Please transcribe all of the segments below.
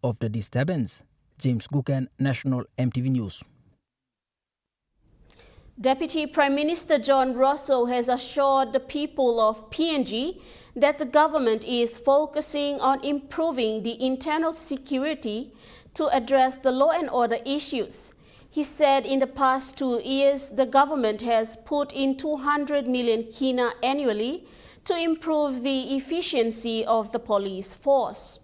of the disturbance. James Gukan, National EMTV News. Deputy Prime Minister John Russell has assured the people of PNG that the government is focusing on improving the internal security to address the law and order issues. He said in the past 2 years, the government has put in 200 million kina annually to improve the efficiency of the police force.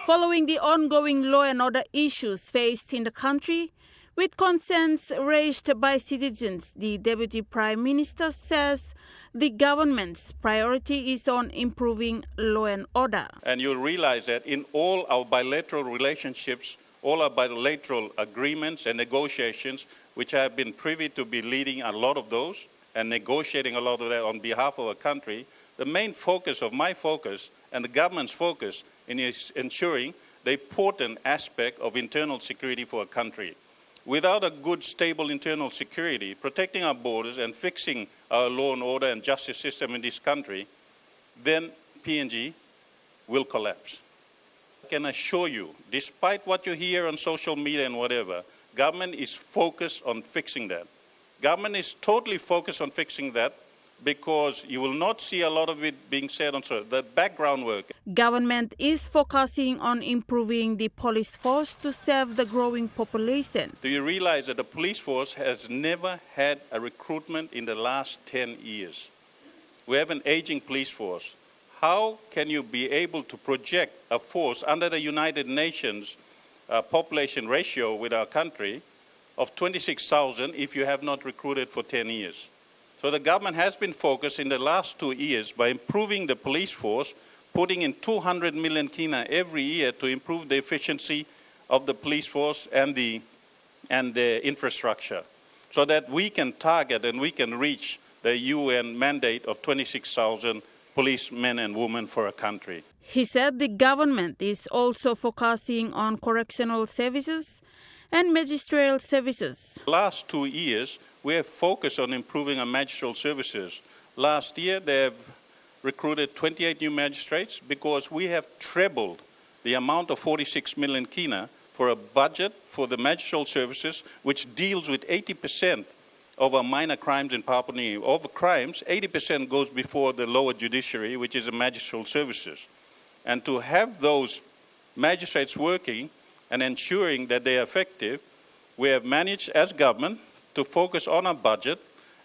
Following the ongoing law and order issues faced in the country, with concerns raised by citizens, the Deputy Prime Minister says the government's priority is on improving law and order. And you'll realize that in all our bilateral relationships, all our bilateral agreements and negotiations, which I have been privy to be leading a lot of those and negotiating a lot of that on behalf of our country, the main focus of my focus and the government's focus is ensuring the important aspect of internal security for a country. Without a good, stable internal security, protecting our borders and fixing our law and order and justice system in this country, then PNG will collapse. I can assure you, despite what you hear on social media and whatever, government is focused on fixing that. Government is totally focused on fixing that, because you will not see a lot of it being said on the background work. Government is focusing on improving the police force to serve the growing population. Do you realize that the police force has never had a recruitment in the last 10 years? We have an aging police force. How can you be able to project a force under the United Nations population ratio with our country of 26,000 if you have not recruited for 10 years? So the government has been focused in the last 2 years by improving the police force, putting in 200 million kina every year to improve the efficiency of the police force and the infrastructure, so that we can target and we can reach the UN mandate of 26,000 policemen and women for a country. He said the government is also focusing on correctional services and magisterial services. Last 2 years, we have focused on improving our magisterial services. Last year, they have recruited 28 new magistrates because we have trebled the amount of 46 million kina for a budget for the magisterial services, which deals with 80% of our minor crimes in Papua New Guinea. Of crimes, 80% goes before the lower judiciary, which is the magisterial services. And to have those magistrates working and ensuring that they are effective, we have managed as government to focus on our budget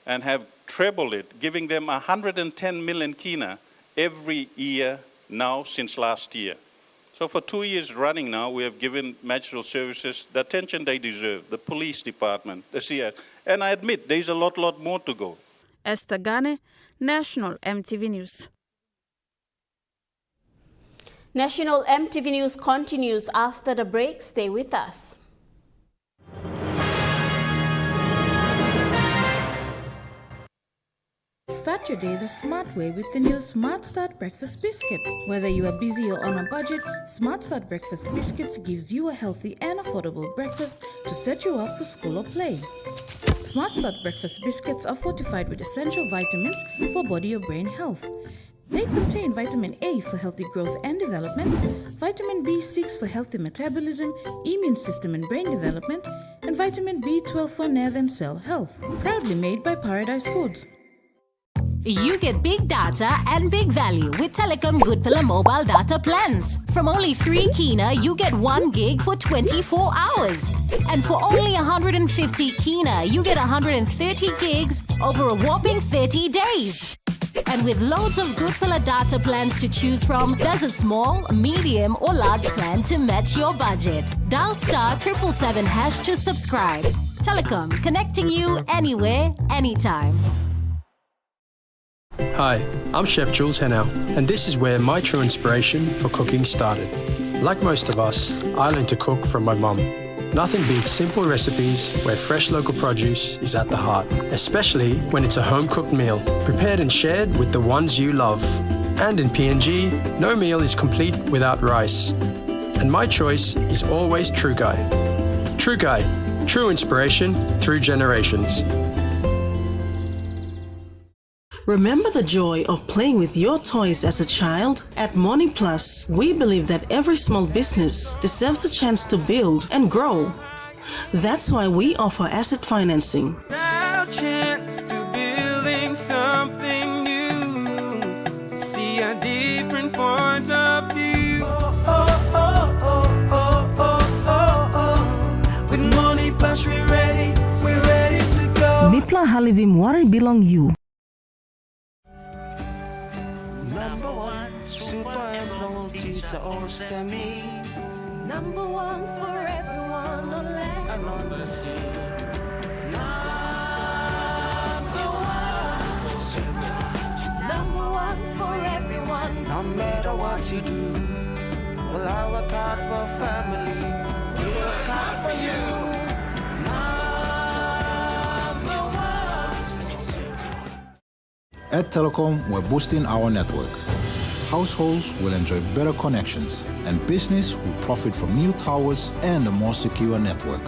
and have trebled it, giving them 110 million kina every year now since last year. So for 2 years running now, we have given magisterial services the attention they deserve, the police department, the CS. And I admit there's a lot more to go. Esther Gane, National EMTV News. National EMTV News continues after the break. Stay with us. Start your day the smart way with the new Smart Start Breakfast Biscuit. Whether you are busy or on a budget, Smart Start Breakfast Biscuits gives you a healthy and affordable breakfast to set you up for school or play. Smart Start Breakfast Biscuits are fortified with essential vitamins for body or brain health. They contain vitamin A for healthy growth and development, vitamin B6 for healthy metabolism, immune system and brain development, and vitamin B12 for nerve and cell health. Proudly made by Paradise Foods. You get big data and big value with Telecom Goodpilla mobile data plans. From only 3 kina, you get 1 gig for 24 hours. And for only 150 kina, you get 130 gigs over a whopping 30 days. And with loads of Goodpilla data plans to choose from, there's a small, medium or large plan to match your budget. Dial *777# to subscribe. Telecom, connecting you anywhere, anytime. Hi, I'm Chef Jules Henao, and this is where my true inspiration for cooking started. Like most of us, I learned to cook from my mum. Nothing beats simple recipes where fresh local produce is at the heart, especially when it's a home-cooked meal, prepared and shared with the ones you love. And in PNG, no meal is complete without rice. And my choice is always True Guy. True Guy, true inspiration through generations. Remember the joy of playing with your toys as a child? At Morning Plus, we believe that every small business deserves a chance to build and grow. That's why we offer asset financing. Our chance to building something new, to see a different point of view. With Morning Plus, we're ready to go. Mipla Halivim Wari Belong You. Number one, super teams are all semi. Number one's for everyone on land and on the sea. Number one's for everyone. No matter what you do, well, I work hard for family. We work hard for you. At Telecom, we're boosting our network. Households will enjoy better connections, and business will profit from new towers and a more secure network.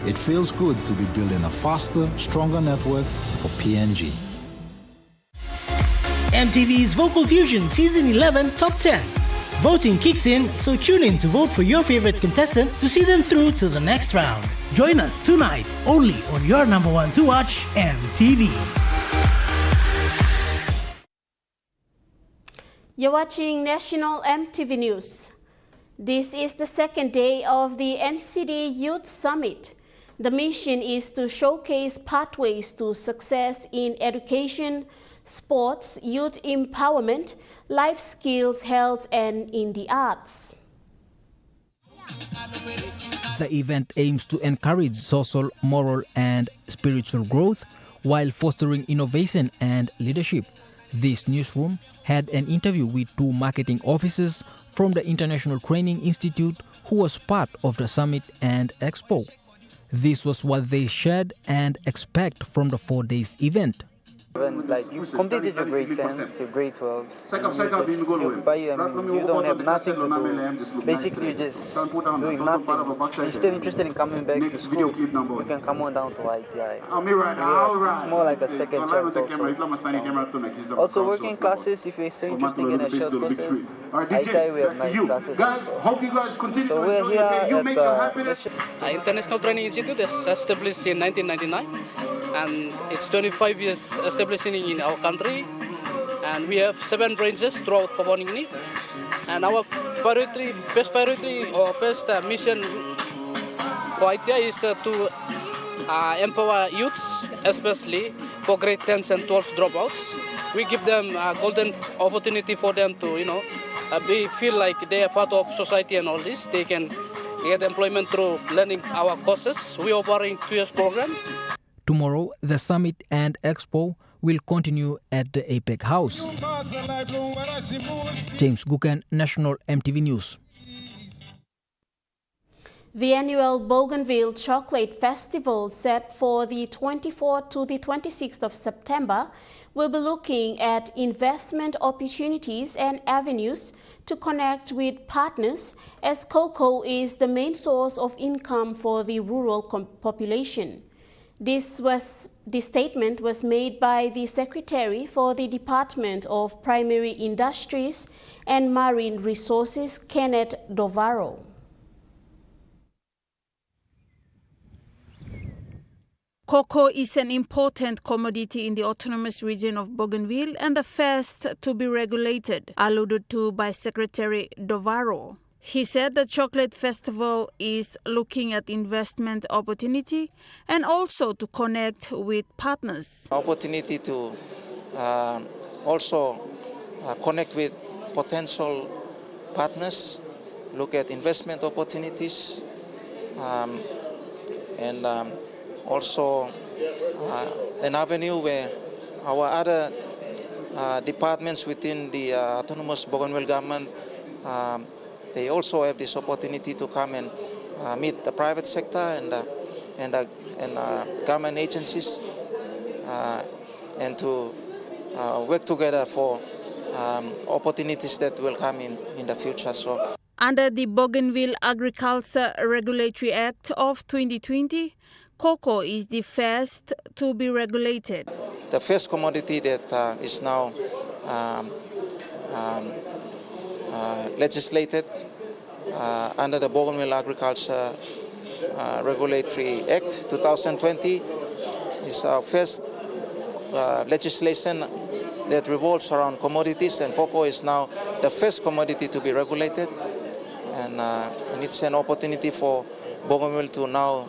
It feels good to be building a faster, stronger network for PNG. MTV's Vocal Fusion Season 11 Top 10. Voting kicks in, so tune in to vote for your favorite contestant to see them through to the next round. Join us tonight, only on your number one to watch, MTV. You're watching National MTV News. This is the second day of the NCD Youth Summit. The mission is to showcase pathways to success in education, sports, youth empowerment, life skills, health, and in the arts. The event aims to encourage social, moral, and spiritual growth while fostering innovation and leadership. This newsroom had an interview with two marketing officers from the International Training Institute who was part of the summit and expo. This was what they shared and expect from the 4 days event. Like you completed your grade 10s, your grade 12s, you don't have nothing to do. Basically, you're just doing nothing. You're still interested in coming back to school. You can come on down to ITI. It's more like a second chance also. Also, working classes, if you're still interested in a short courses, ITI we have nice classes. Guys, hope you guys continue so to we're enjoy here the day. You make your happiness. International Training Institute is established in 1999. And it's 25 years establishing in our country, and we have 7 branches throughout Papua New Guinea. And our best mission for ITI is to empower youths, especially for grade 10s and 12s dropouts. We give them a golden opportunity for them to, feel like they are part of society and all this. They can get employment through learning our courses. We are offering 2 years program. Tomorrow, the summit and expo will continue at the APEC House. James Gukan, National MTV News. The annual Bougainville Chocolate Festival, set for the 24th to the 26th of September, will be looking at investment opportunities and avenues to connect with partners, as cocoa is the main source of income for the rural population. This statement was made by the Secretary for the Department of Primary Industries and Marine Resources, Kenneth Dovaro. Cocoa is an important commodity in the autonomous region of Bougainville and the first to be regulated, alluded to by Secretary Dovaro. He said the Chocolate Festival is looking at investment opportunity and also to connect with partners. Opportunity to also connect with potential partners, look at investment opportunities, and also an avenue where our other departments within the autonomous Bougainville government they also have this opportunity to come and meet the private sector and government agencies and to work together for opportunities that will come in the future. So, under the Bougainville Agriculture Regulatory Act of 2020, cocoa is the first to be regulated. the first commodity that is now legislated under the Bougainville Agriculture Regulatory Act 2020. Is our first legislation that revolves around commodities, and cocoa is now the first commodity to be regulated. And it's an opportunity for Bougainville to now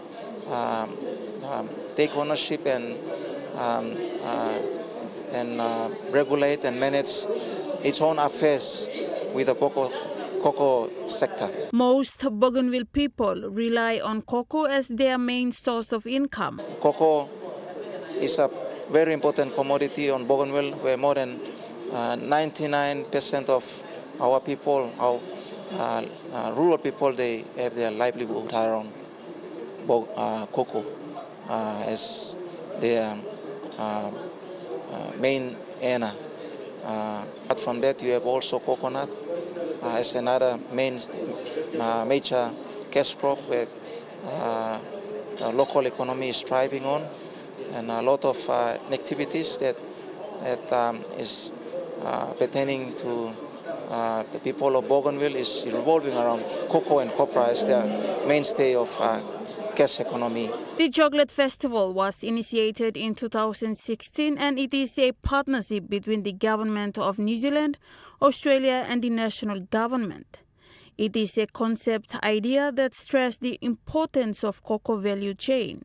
take ownership and regulate and manage its own affairs with the cocoa sector. Most Bougainville people rely on cocoa as their main source of income. Cocoa is a very important commodity on Bougainville, where more than 99% of our people, our rural people, they have their livelihood around cocoa as their main earner. Apart from that, you have also coconut as another major cash crop where the local economy is thriving on, and a lot of activities that is pertaining to the people of Bougainville is revolving around cocoa and copra as their mainstay of cash economy. The Chocolate Festival was initiated in 2016, and it is a partnership between the government of New Zealand, Australia and the national government. It is a concept idea that stresses the importance of cocoa value chain.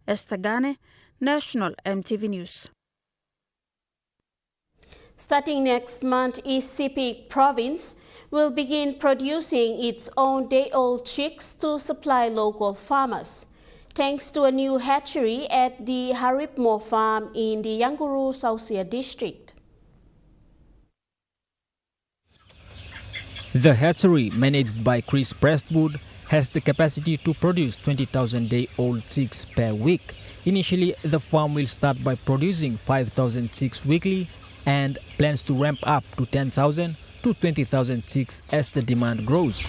Esther Gane, National EMTV News. Starting next month, East Sepik Province will begin producing its own day-old chicks to supply local farmers, thanks to a new hatchery at the Haripmo farm in the Yanguru Sausia district. The hatchery, managed by Chris Prestwood, has the capacity to produce 20,000 day-old chicks per week. Initially, the farm will start by producing 5,000 chicks weekly and plans to ramp up to 10,000 to 20,000 chicks as the demand grows.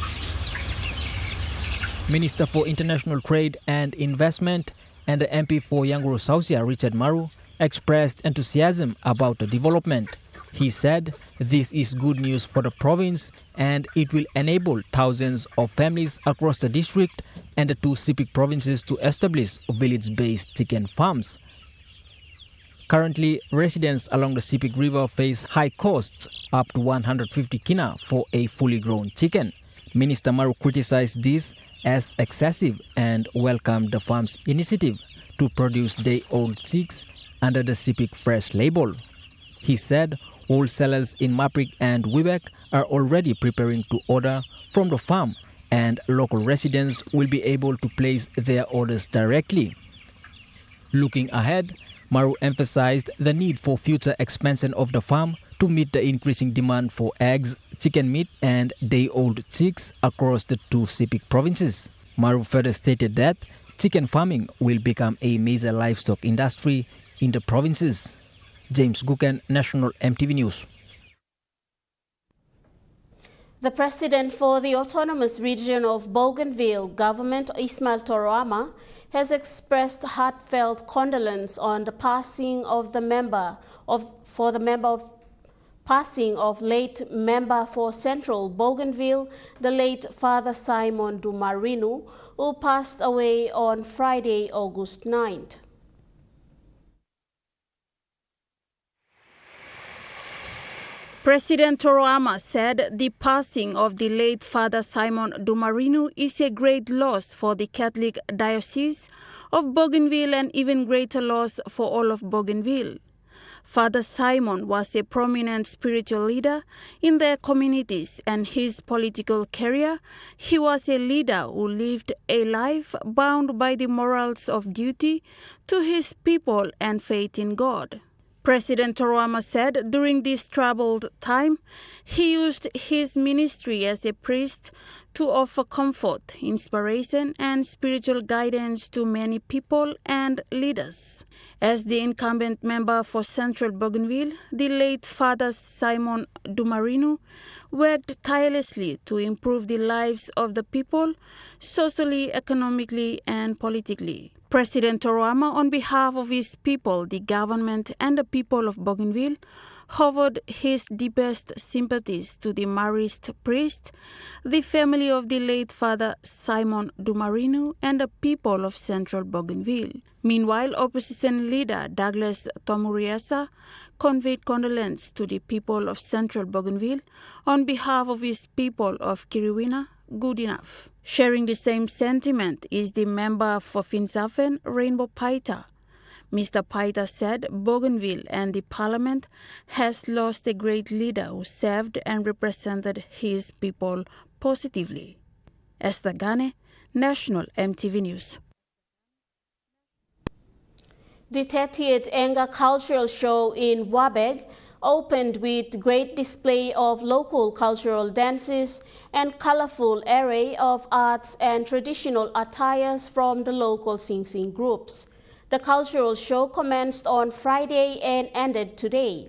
Minister for International Trade and Investment and the MP for Yanguru Sausia, Richard Maru, expressed enthusiasm about the development. He said this is good news for the province and it will enable thousands of families across the district and the two Sepik provinces to establish village-based chicken farms. Currently, residents along the Sepik River face high costs, up to 150 kina for a fully grown chicken. Minister Maru criticized this as excessive and welcomed the farm's initiative to produce day-old chicks under the Sepik Fresh label. He said wholesalers in Maprik and Wibek are already preparing to order from the farm, and local residents will be able to place their orders directly. Looking ahead, Maru emphasized the need for future expansion of the farm to meet the increasing demand for eggs, chicken meat and day-old chicks across the two Sepik provinces. Maru further stated that chicken farming will become a major livestock industry in the provinces. James Guken, National EMTV News. The president for the Autonomous Region of Bougainville Government, Ismail Toroama, has expressed heartfelt condolence on the passing of late member for Central Bougainville, the late Father Simon Dumarinu, who passed away on Friday, August 9th. President Toroama said the passing of the late Father Simon Dumarinu is a great loss for the Catholic Diocese of Bougainville and even greater loss for all of Bougainville. Father Simon was a prominent spiritual leader in their communities, and his political career, he was a leader who lived a life bound by the morals of duty to his people and faith in God. President Toroama said during this troubled time, he used his ministry as a priest to offer comfort, inspiration, and spiritual guidance to many people and leaders. As the incumbent member for Central Bougainville, the late Father Simon Dumarino worked tirelessly to improve the lives of the people, socially, economically, and politically. President Toroama, on behalf of his people, the government, and the people of Bougainville, offered his deepest sympathies to the Marist priest, the family of the late Father Simon Dumarino, and the people of Central Bougainville. Meanwhile, opposition leader Douglas Tomuriasa conveyed condolence to the people of Central Bougainville on behalf of his people of Kiriwina, Good Enough. Sharing the same sentiment is the member for Finsafen, Rainbow Paita. Mr. Paita said Bougainville and the parliament has lost a great leader who served and represented his people positively. Esther Gane, National MTV News. The 30th Enga Cultural Show in Wabeg opened with great display of local cultural dances and colorful array of arts and traditional attires from the local Sing groups. The cultural show commenced on Friday and ended today.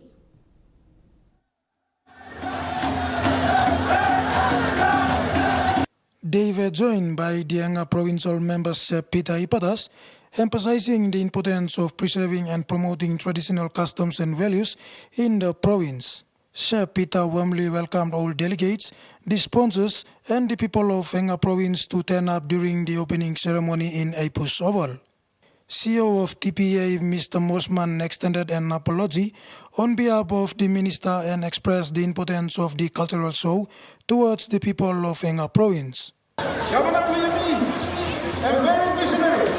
They were joined by the Enga provincial members Peter Ipadas, emphasizing the importance of preserving and promoting traditional customs and values in the province. Sir Peter warmly welcomed all delegates, the sponsors, and the people of Enga province to turn up during the opening ceremony in Aipus Oval. CEO of TPA, Mr. Mosman, extended an apology on behalf of the minister and expressed the importance of the cultural show towards the people of Enga province. Governor Clayami, a very visionary.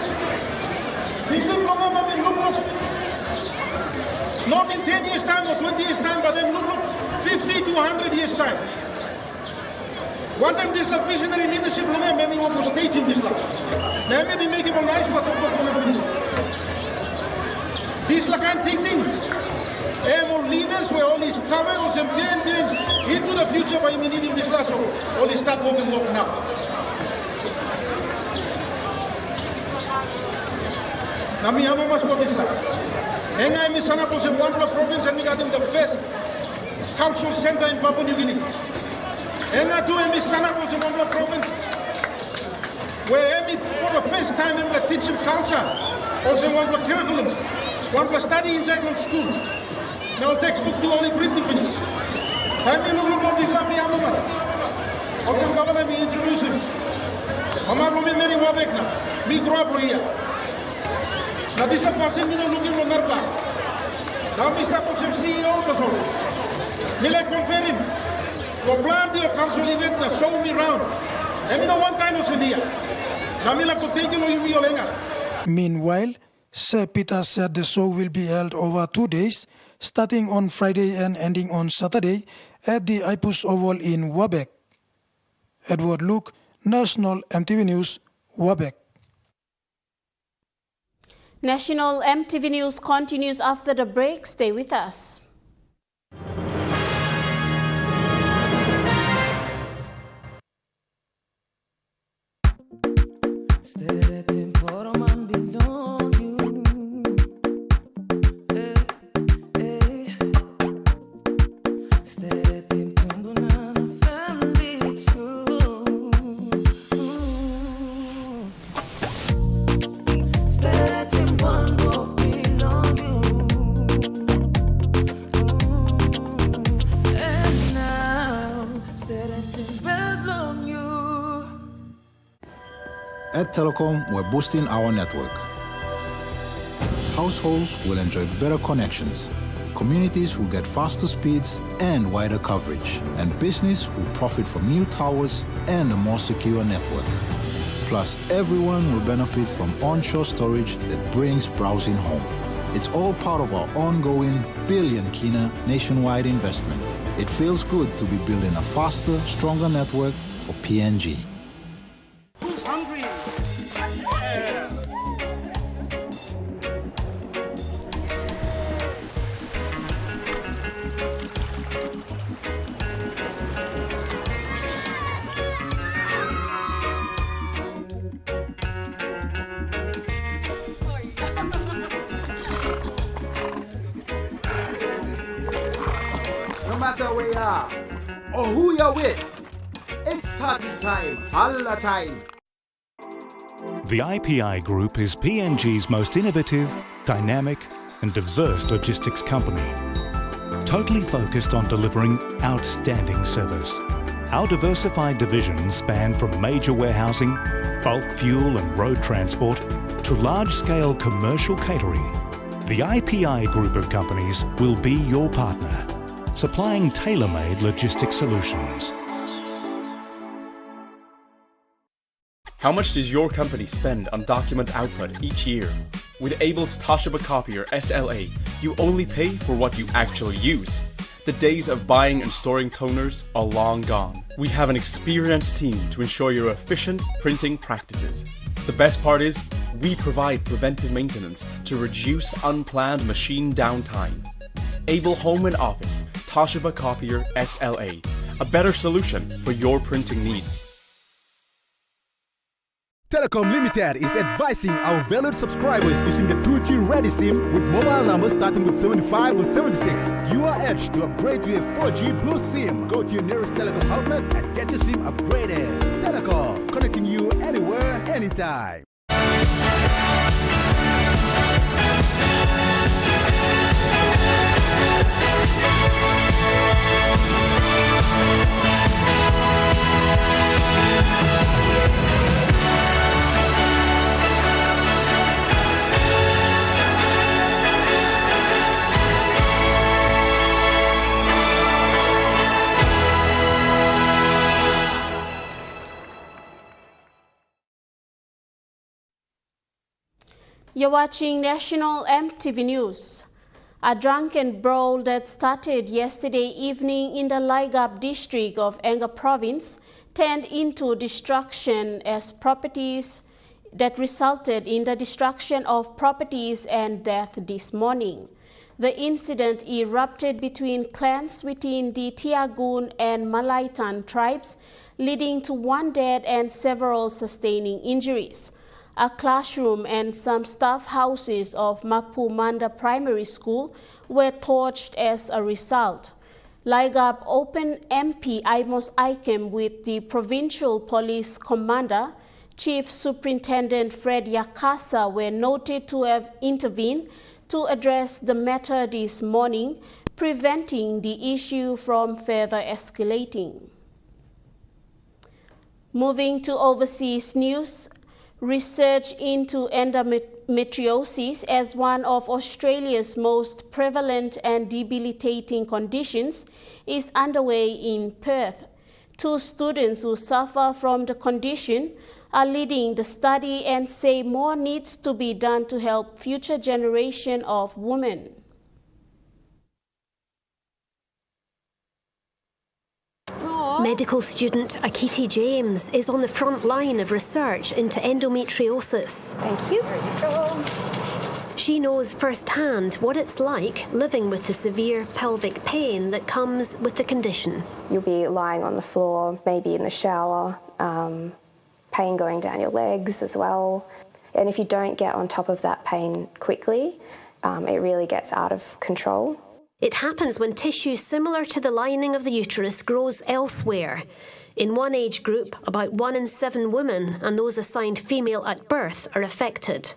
Not in 10 years' time or 20 years' time, but then look, 50 to 100 years' time. One time this visionary leadership, maybe one was stage in this land. Maybe they make him a nice but this can't take things. More leaders were only travels and into the future by meaning this last, so only start walk now. Nami amo mas ko this land. And I'm in Sanapos in one province and we got him the best cultural center in Papua New Guinea. And I do in Sanapos in one province where for the first time I'm going to teach him culture. Also in one curriculum. One plus study inside one school. Now textbook to only printing finish. I'm in the this land amo mas. Also governor me introduce him. Mama me Mary Wabek na. Me grow up here. Now this is a person who is looking for Narla. Now we start with CEO of the show. We like confer him. We plan the cultural event to show me around. And we don't want time to see here. Now we like to take you. Meanwhile, Sir Peter said the show will be held over 2 days, starting on Friday and ending on Saturday at the Aipus Oval in Wabek. Edward Luke, National MTV News, Wabek. National MTV News continues after the break. Stay with us. At Telecom, we're boosting our network. Households will enjoy better connections. Communities will get faster speeds and wider coverage. And business will profit from new towers and a more secure network. Plus, everyone will benefit from onshore storage that brings browsing home. It's all part of our ongoing billion kina nationwide investment. It feels good to be building a faster, stronger network for PNG. Who's hungry? matter where you are or who you're with, it's party time, all the time. The IPI Group is PNG's most innovative, dynamic and diverse logistics company, totally focused on delivering outstanding service. Our diversified divisions span from major warehousing, bulk fuel and road transport to large-scale commercial catering. The IPI Group of companies will be your partner, supplying tailor-made logistics solutions. How much does your company spend on document output each year? With Able's Toshiba Copier SLA, you only pay for what you actually use. The days of buying and storing toners are long gone. We have an experienced team to ensure your efficient printing practices. The best part is, we provide preventive maintenance to reduce unplanned machine downtime. Able Home and Office Toshiba Copier SLA, a better solution for your printing needs. Telecom Limited is advising our valued subscribers using the 2G Ready SIM with mobile numbers starting with 75 or 76. You are urged to upgrade to a 4G Blue SIM. Go to your nearest telecom outlet and get your SIM upgraded. Telecom, connecting you anywhere, anytime. You're watching National EMTV News. A drunken brawl that started yesterday evening in the Laigap district of Enga province turned into destruction as properties that resulted in the destruction of properties and death this morning. The incident erupted between clans within the Tiagun and Malaitan tribes, leading to one dead and several sustaining injuries. A classroom and some staff houses of Mapumanda Primary School were torched as a result. Laigap opened MP Imos Ikem with the Provincial Police Commander, Chief Superintendent Fred Yakasa were noted to have intervened to address the matter this morning, preventing the issue from further escalating. Moving to overseas news, research into endometriosis as one of Australia's most prevalent and debilitating conditions is underway in Perth. 2 students who suffer from the condition are leading the study and say more needs to be done to help future generation of women. Medical student Akiti James is on the front line of research into endometriosis. Thank you. There you go. She knows firsthand what it's like living with the severe pelvic pain that comes with the condition. You'll be lying on the floor, maybe in the shower, pain going down your legs as well. And if you don't get on top of that pain quickly, it really gets out of control. It happens when tissue similar to the lining of the uterus grows elsewhere. In one age group, about 1 in 7 women and those assigned female at birth are affected.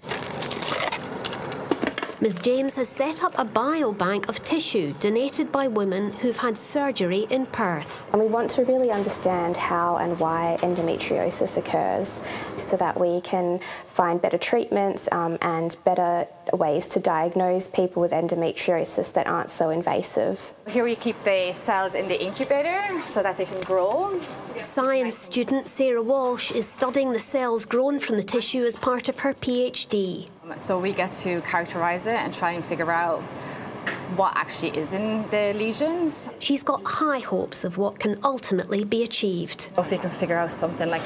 Ms. James has set up a biobank of tissue donated by women who've had surgery in Perth. And we want to really understand how and why endometriosis occurs so that we can find better treatments and better ways to diagnose people with endometriosis that aren't so invasive. Here we keep the cells in the incubator so that they can grow. Science student Sarah Walsh is studying the cells grown from the tissue as part of her PhD. So we get to characterise it and try and figure out what actually is in the lesions. She's got high hopes of what can ultimately be achieved. If we can figure out something like,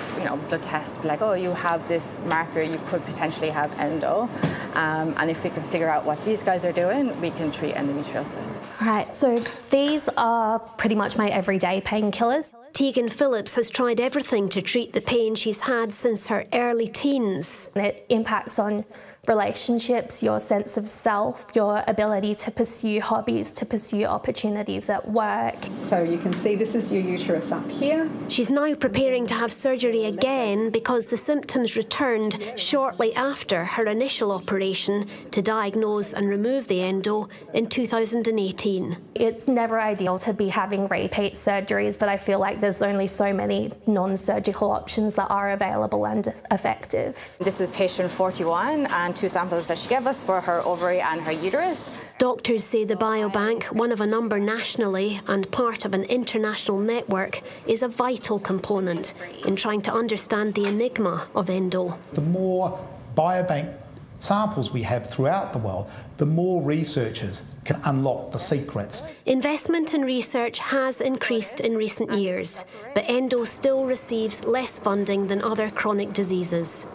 blood tests, like, oh, you have this marker, you could potentially have endo. And if we can figure out what these guys are doing, we can treat endometriosis. Right, so these are pretty much my everyday painkillers. Tegan Phillips has tried everything to treat the pain she's had since her early teens. It impacts on relationships, your sense of self, your ability to pursue hobbies, to pursue opportunities at work. So you can see this is your uterus up here. She's now preparing to have surgery again because the symptoms returned shortly after her initial operation to diagnose and remove the endo in 2018. It's never ideal to be having repeat surgeries, but I feel like there's only so many non-surgical options that are available and effective. This is patient 41 and 2 samples that she gave us for her ovary and her uterus. Doctors say the biobank, one of a number nationally and part of an international network, is a vital component in trying to understand the enigma of endo. The more biobank samples we have throughout the world, the more researchers can unlock the secrets. Investment in research has increased in recent years, but endo still receives less funding than other chronic diseases.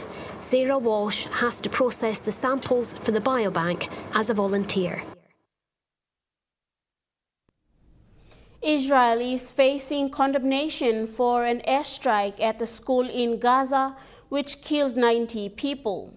Sarah Walsh has to process the samples for the biobank as a volunteer. Israel is facing condemnation for an airstrike at the school in Gaza, which killed 90 people.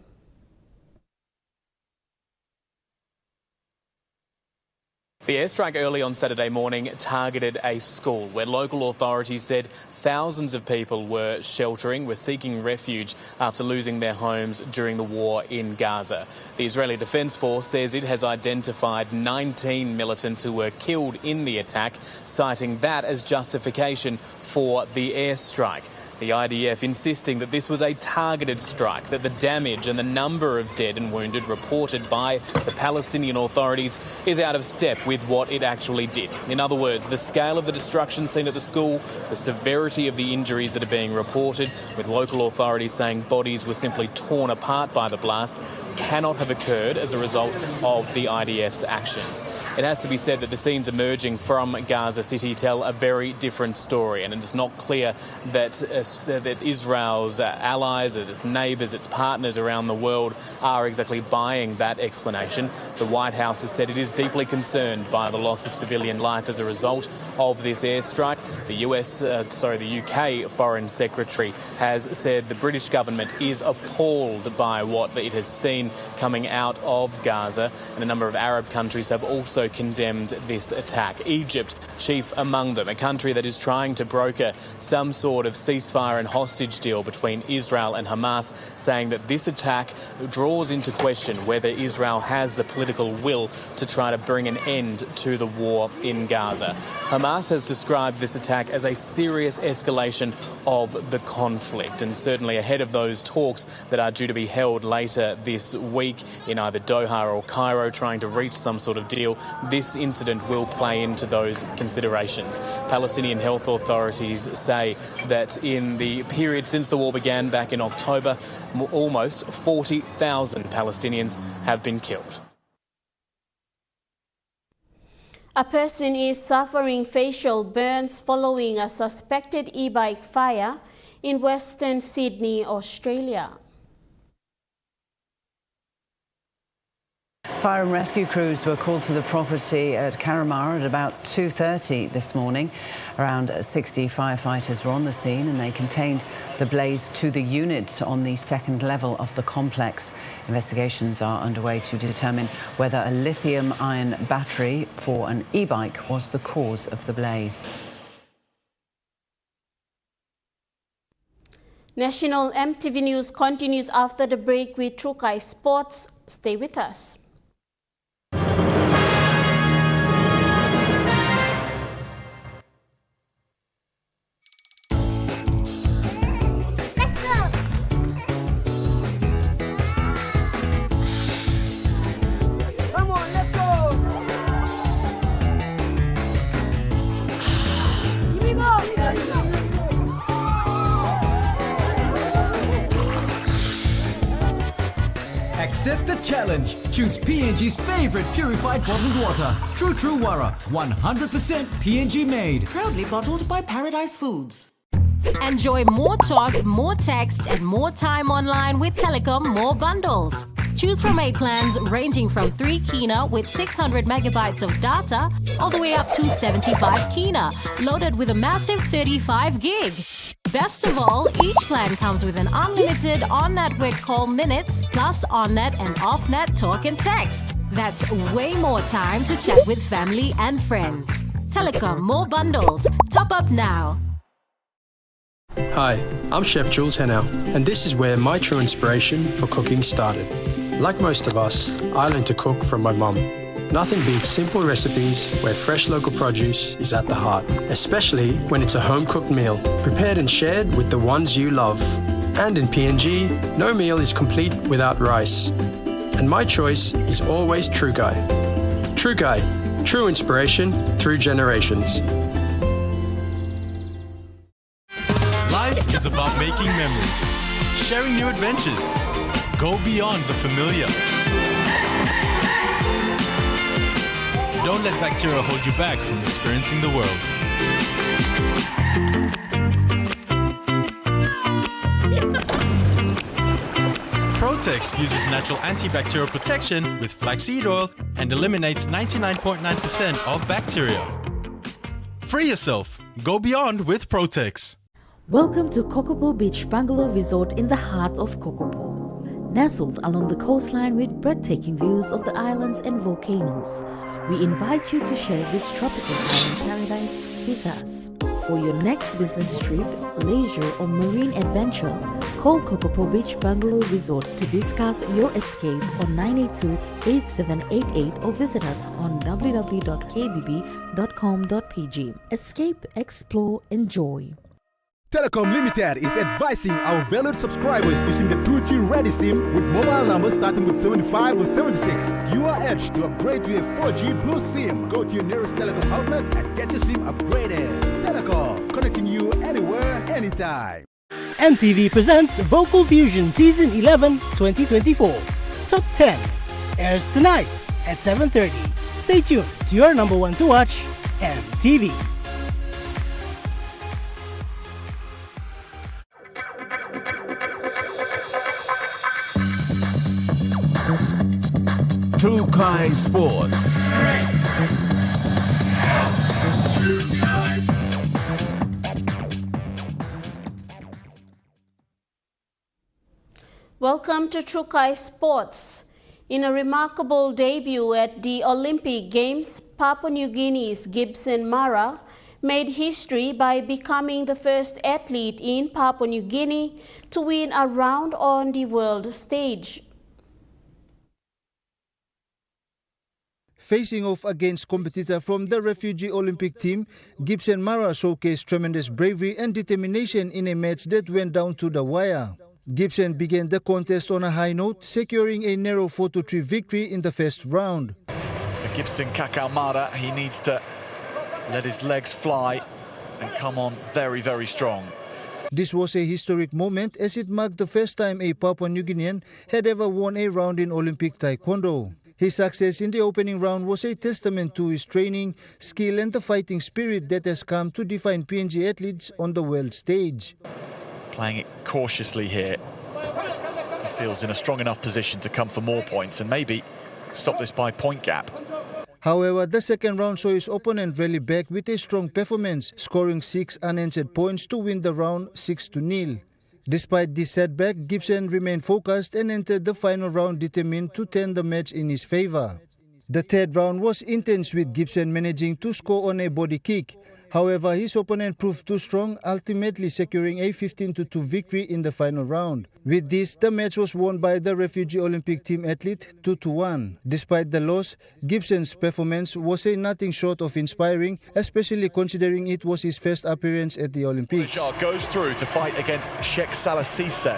The airstrike early on Saturday morning targeted a school where local authorities said thousands of people were seeking refuge after losing their homes during the war in Gaza. The Israeli Defence Force says it has identified 19 militants who were killed in the attack, citing that as justification for the airstrike. The IDF insisting that this was a targeted strike, that the damage and the number of dead and wounded reported by the Palestinian authorities is out of step with what it actually did. In other words, the scale of the destruction seen at the school, the severity of the injuries that are being reported, with local authorities saying bodies were simply torn apart by the blast, cannot have occurred as a result of the IDF's actions. It has to be said that the scenes emerging from Gaza City tell a very different story, and it is not clear that Israel's allies, its neighbours, its partners around the world are exactly buying that explanation. The White House has said it is deeply concerned by the loss of civilian life as a result of this airstrike. The UK Foreign Secretary has said the British government is appalled by what it has seen coming out of Gaza, and a number of Arab countries have also condemned this attack. Egypt chief among them, a country that is trying to broker some sort of ceasefire and hostage deal between Israel and Hamas, saying that this attack draws into question whether Israel has the political will to try to bring an end to the war in Gaza. Hamas has described this attack as a serious escalation of the conflict, and certainly ahead of those talks that are due to be held later this week in either Doha or Cairo, trying to reach some sort of deal, this incident will play into those considerations. Palestinian health authorities say that in the period since the war began back in October, almost 40,000 Palestinians have been killed. A person is suffering facial burns following a suspected Ebike fire in Western Sydney, Australia. Fire and rescue crews were called to the property at Carramar at about 2:30 this morning. Around 60 firefighters were on the scene, and they contained the blaze to the unit on the second level of the complex. Investigations are underway to determine whether a lithium-ion battery for an e-bike was the cause of the blaze. National EMTV News continues after the break with Trukai Sports. Stay with us. Accept the challenge. Choose PNG's favorite purified bottled water. True Wara, 100% PNG made. Proudly bottled by Paradise Foods. Enjoy more talk, more text, and more time online with Telecom More Bundles. Choose from 8 plans ranging from 3 kina with 600 megabytes of data all the way up to 75 kina, loaded with a massive 35 gig. Best of all, each plan comes with an unlimited on-network call minutes plus on-net and off-net talk and text. That's way more time to chat with family and friends. Telecom more bundles. Top up now. Hi, I'm Chef Jules Henao, and this is where my true inspiration for cooking started. Like most of us, I learned to cook from my mum. Nothing beats simple recipes where fresh local produce is at the heart, especially when it's a home-cooked meal, prepared and shared with the ones you love. And in PNG, no meal is complete without rice. And my choice is always True Guy. True Guy, true inspiration through generations. Life is about making memories, sharing new adventures. Go beyond the familiar. Don't let bacteria hold you back from experiencing the world. Protex uses natural antibacterial protection with flaxseed oil and eliminates 99.9% of bacteria. Free yourself. Go beyond with Protex. Welcome to Kokopo Beach Bungalow Resort in the heart of Kokopo. Nestled along the coastline with breathtaking views of the islands and volcanoes, we invite you to share this tropical island paradise with us. For your next business trip, leisure or marine adventure, call Kokopo Beach Bungalow Resort to discuss your escape on 982-8788 or visit us on www.kbb.com.pg. Escape, explore, enjoy. Telecom Limited is advising our valued subscribers using the 2G Ready SIM with mobile numbers starting with 75 or 76. You are urged to upgrade to a 4G Blue SIM. Go to your nearest telecom outlet and get your SIM upgraded. Telecom, connecting you anywhere, anytime. MTV presents Vocal Fusion Season 11 2024. Top 10 airs tonight at 7:30. Stay tuned to your number one to watch, MTV. Trukai Sports. Welcome to Trukai Sports. In a remarkable debut at the Olympic Games, Papua New Guinea's Gibson Mara made history by becoming the first athlete in Papua New Guinea to win a round on the world stage. Facing off against competitor from the refugee Olympic team, Gibson Mara showcased tremendous bravery and determination in a match that went down to the wire. Gibson began the contest on a high note, securing a narrow 4-3 victory in the first round. For Gibson Kakao Mara, he needs to let his legs fly and come on very, very strong. This was a historic moment as it marked the first time a Papua New Guinean had ever won a round in Olympic Taekwondo. His success in the opening round was a testament to his training, skill and the fighting spirit that has come to define PNG athletes on the world stage. Playing it cautiously here. He feels in a strong enough position to come for more points and maybe stop this by point gap. However, the second round saw his opponent rally back with a strong performance, scoring 6 unanswered points to win the round 6-0. Despite this setback, Gibson remained focused and entered the final round determined to turn the match in his favor. The third round was intense with Gibson managing to score on a body kick. However, his opponent proved too strong, ultimately securing a 15-2 victory in the final round. With this, the match was won by the refugee Olympic team athlete 2-1. Despite the loss, Gibson's performance was a nothing short of inspiring, especially considering it was his first appearance at the Olympics. Richard goes through to fight against Sheikh Salah Cisse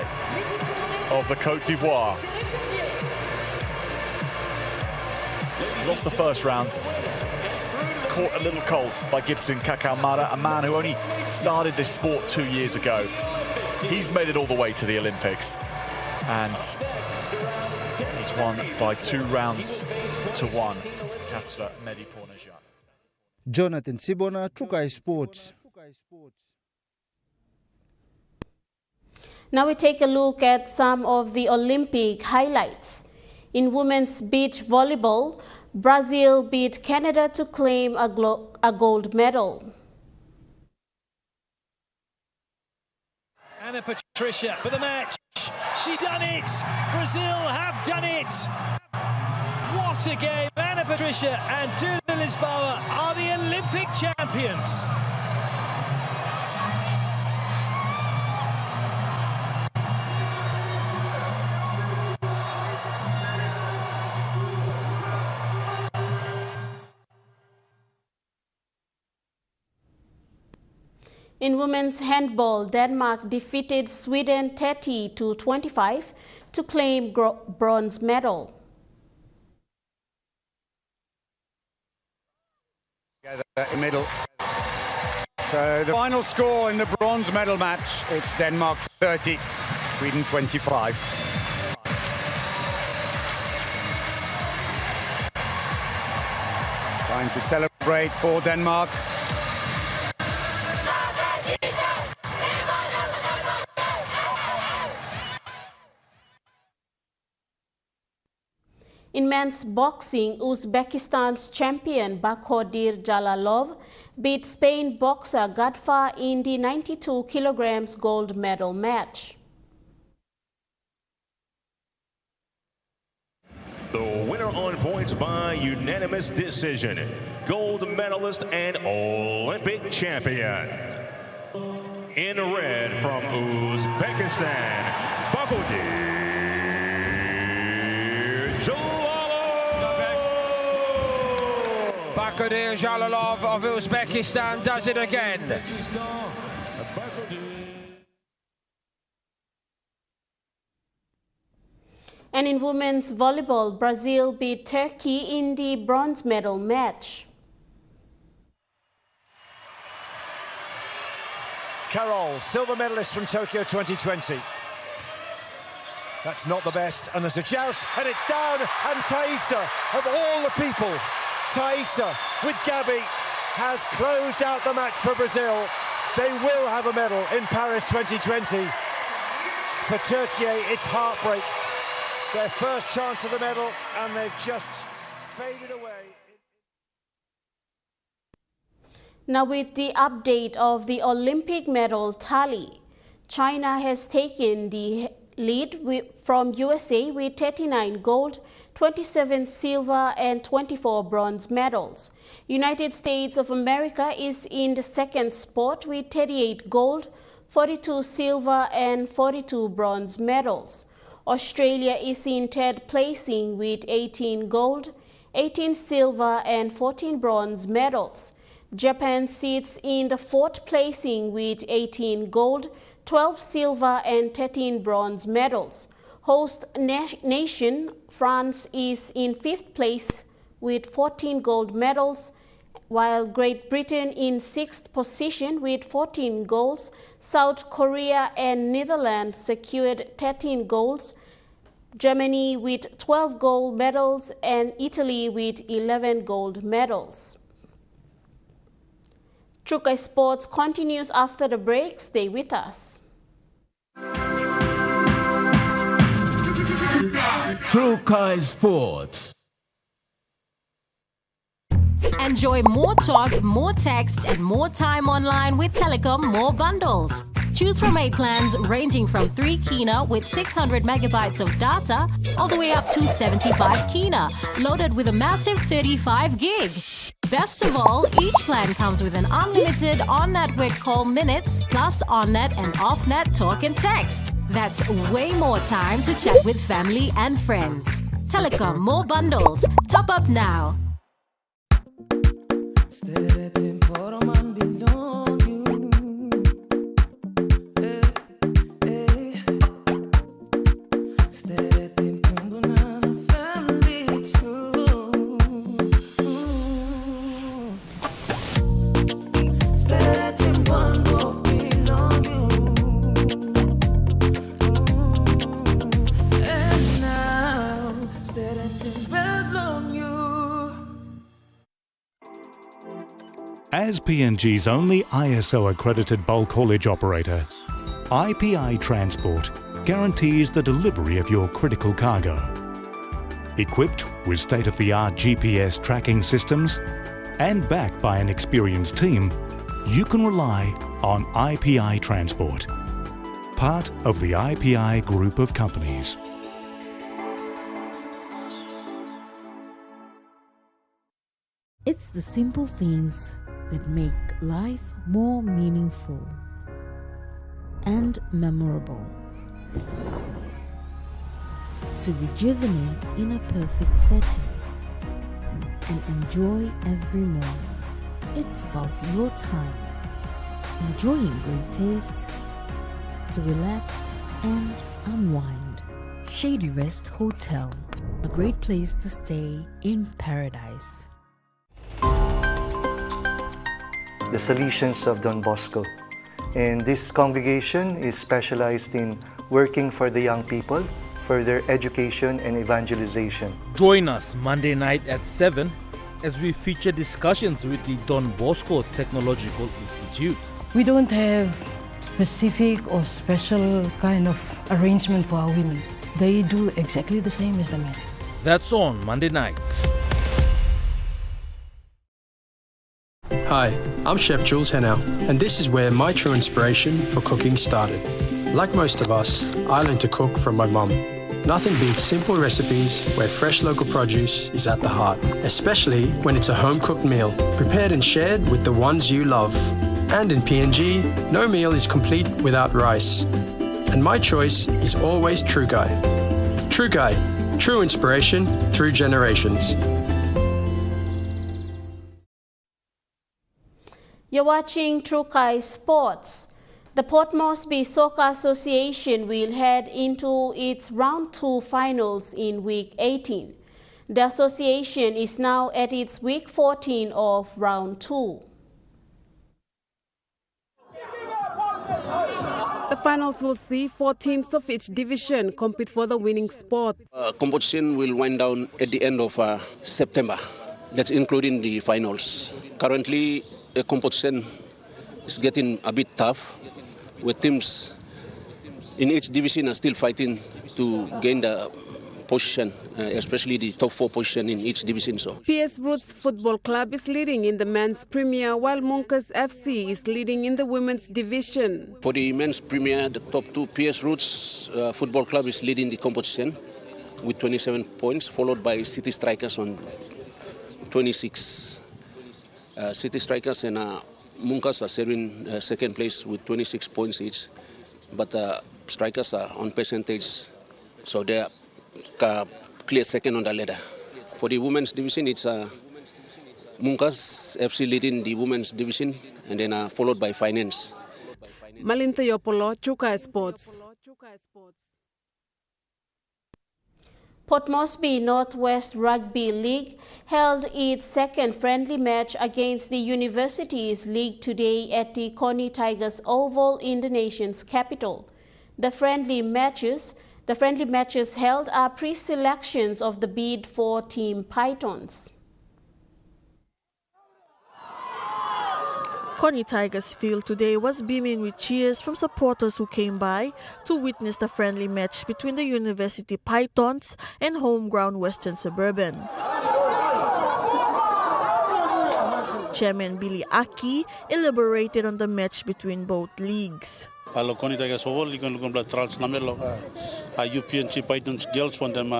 of the Côte d'Ivoire. Lost the first round. Caught a little cold by Gibson Kakao Mara, a man who only started this sport 2 years ago. He's made it all the way to the Olympics and he's won by 2 rounds to 1. Katsura Medipornaja. Jonathan Sibona, Trukai Sports. Now we take a look at some of the Olympic highlights. In women's beach volleyball, Brazil beat Canada to claim a gold medal. Anna Patricia for the match. She's done it! Brazil have done it! What a game! Anna Patricia and Duda Lisboa are the Olympic champions. In women's handball, Denmark defeated Sweden 30-25 to claim bronze medal. In middle. So the final score in the bronze medal match, it's Denmark 30, Sweden 25. Time to celebrate for Denmark. In men's boxing, Uzbekistan's champion Bakodir Jalalov beat Spain boxer Gadfar in the 92 kilograms gold medal match. The winner on points by unanimous decision, gold medalist and Olympic champion. In red from Uzbekistan, Bakodir Bakodir Jalalov of Uzbekistan does it again. And in women's volleyball, Brazil beat Turkey in the bronze medal match. Carol, silver medalist from Tokyo 2020. That's not the best, and there's a joust, and it's down, and Thaisa, of all the people, Thaisa with Gabi has closed out the match for Brazil. They will have a medal in Paris 2020. For Turkey, it's heartbreak. Their first chance of the medal, and they've just faded away. Now with the update of the Olympic medal tally, China has taken the lead from USA with 39 gold, 27 silver and 24 bronze medals. United States of America is in the second spot with 38 gold, 42 silver and 42 bronze medals. Australia is in third placing with 18 gold, 18 silver and 14 bronze medals. Japan sits in the fourth placing with 18 gold, 12 silver and 13 bronze medals. Host nation France is in fifth place with 14 gold medals, while Great Britain in sixth position with 14 golds. South Korea and Netherlands secured 13 golds, Germany with 12 gold medals and Italy with 11 gold medals. Trukai Sports continues after the break. Stay with us. Trukai Sports. Enjoy more talk, more text, and more time online with Telecom More Bundles. Choose from 8 plans ranging from 3 kina with 600 megabytes of data all the way up to 75 kina, loaded with a massive 35 gig. Best of all, each plan comes with an unlimited on-network call minutes plus on-net and off-net talk and text. That's way more time to chat with family and friends. Telecom More Bundles. Top up now. As PNG's only ISO-accredited bulk haulage operator, IPI Transport guarantees the delivery of your critical cargo. Equipped with state-of-the-art GPS tracking systems and backed by an experienced team, you can rely on IPI Transport. part of the IPI group of companies. It's the simple things that make life more meaningful and memorable. To rejuvenate in a perfect setting and enjoy every moment. It's about your time, enjoying great taste, to relax and unwind. Shady Rest Hotel, a great place to stay in paradise. The Salesians of Don Bosco. And this congregation is specialized in working for the young people, for their education and evangelization. Join us Monday night at 7 as we feature discussions with the Don Bosco Technological Institute. We don't have specific or special kind of arrangement for our women. They do exactly the same as the men. That's on Monday night. Hi, I'm Chef Jules Hennow, and this is where my true inspiration for cooking started. Like most of us, I learned to cook from my mum. Nothing beats simple recipes where fresh local produce is at the heart, especially when it's a home-cooked meal, prepared and shared with the ones you love. And in PNG, no meal is complete without rice. And my choice is always True Guy. True Guy, true inspiration through generations. You're watching True Guy Sports. The Port Moresby Soccer Association will head into its Round 2 finals in Week 18. The association is now at its Week 14 of Round 2. The finals will see 4 teams of each division compete for the winning spot. Competition will wind down at the end of September. That's including the finals. Currently, the competition is getting a bit tough, with teams in each division are still fighting to gain the position, especially the top 4 position in each division. So, PS Roots Football Club is leading in the men's premier, while Monkas FC is leading in the women's division. For the men's premier, the top 2, PS Roots Football Club is leading the competition with 27 points, followed by City Strikers on 26. City Strikers and Monkas are serving second place with 26 points each, but Strikers are on percentage, so they are clear second on the ladder. For the women's division, it's Monkas FC leading the women's division, and then followed by Finance. Malinta Yopolo, True Guy Sports. Port Moresby Northwest Rugby League held its second friendly match against the Universities League today at the Connie Tigers Oval in the nation's capital. The friendly matches held are pre-selections of the bid for Team Pythons. Connie Tigers Field today was beaming with cheers from supporters who came by to witness the friendly match between the University Pythons and home-ground Western Suburban. Chairman Billy Aki elaborated on the match between both leagues. Hello, Connie Tigers Oval, you can look at trials number UPNG Pythons girls, one them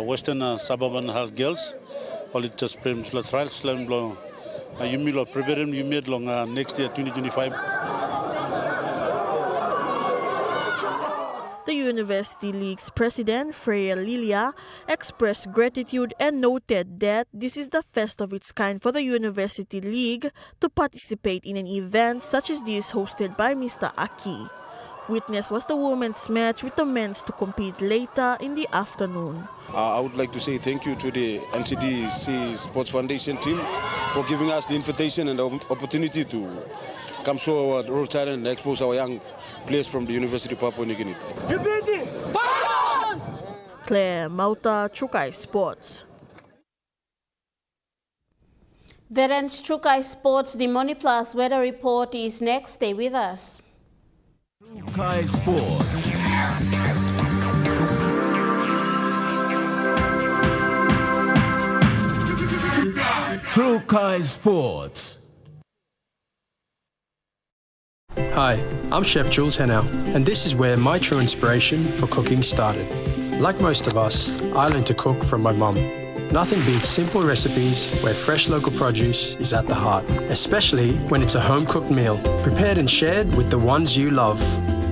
Western Suburban Health girls, all it just frames the trials, you may prepare them, you made long next year 2025. The University League's president, Freya Lilia, expressed gratitude and noted that this is the first of its kind for the University League to participate in an event such as this hosted by Mr. Aki. Witness was the women's match with the men's to compete later in the afternoon. I would like to say thank you to the NCD Sports Foundation team for giving us the invitation and the opportunity to come show our roadside and expose our young players from the University of Papua New Guinea. Claire Mauta, True Guy Sports. That ends True Guy Sports. The Money Plus weather report is next. Stay with us. True Guy Sports. True Guy Sports. Hi, I'm Chef Jules Henau, and this is where my true inspiration for cooking started. Like most of us, I learned to cook from my mum. Nothing beats simple recipes where fresh local produce is at the heart, especially when it's a home-cooked meal, prepared and shared with the ones you love.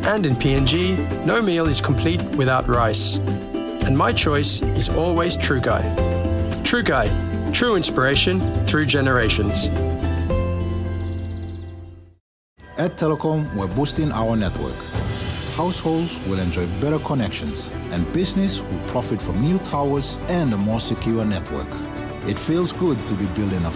And in PNG, no meal is complete without rice. And my choice is always Trukai. Trukai, true inspiration through generations. At Telecom, we're boosting our network. Households will enjoy better connections, and business will profit from new towers and a more secure network. It feels good to be building a